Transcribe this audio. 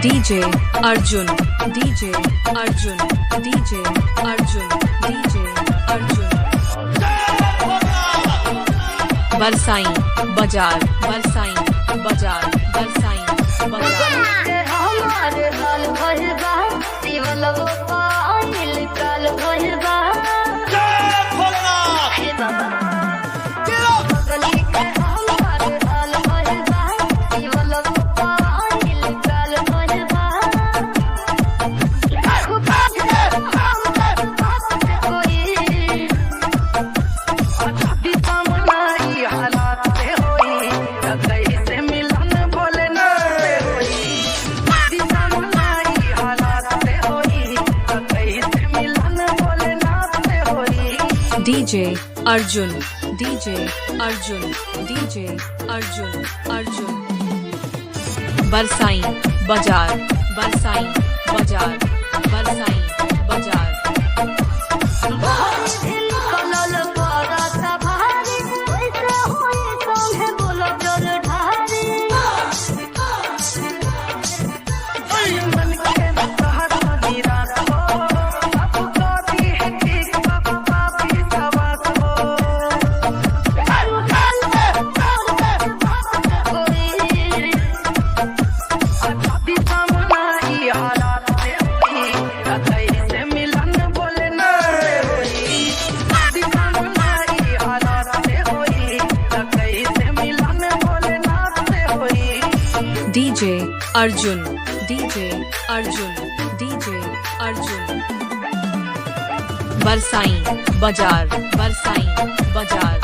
DJ Arjun, DJ Arjun, DJ Arjun, DJ Arjun. बरसाई बाजार, बरसाई बाजार, बरसाई बाजार. हमारे हाल भरबा शिवलगो पाइल काल भरबा हे बाबा गली के हमारे हाल भरबा शिवलगो पाइल काल भरबा कोई दिसमनाई हालात से होई कैसे मिलन बोले ना होई दिसमनाई हालात से होई कैसे मिलन बोले ना होई. DJ Arjun, DJ Arjun, DJ Arjun, Arjun. बरसाई बाजार, बरसाई बाजार, बरसाई बाजार. कलल पराता भारी कैसे होई संगे बोलो जर ढारी मन के कहत निराश हो अब कहती है ठीक बाबा भी सवास हो दिसमनाई हालात से होई कैसे मिलन बोले ना होई दिसमनाई हालात से होई कैसे मिलन बोले ना होई. DJ Arjun, DJ Arjun, DJ Arjun. बरसाई बाजार, बरसाई बाजार,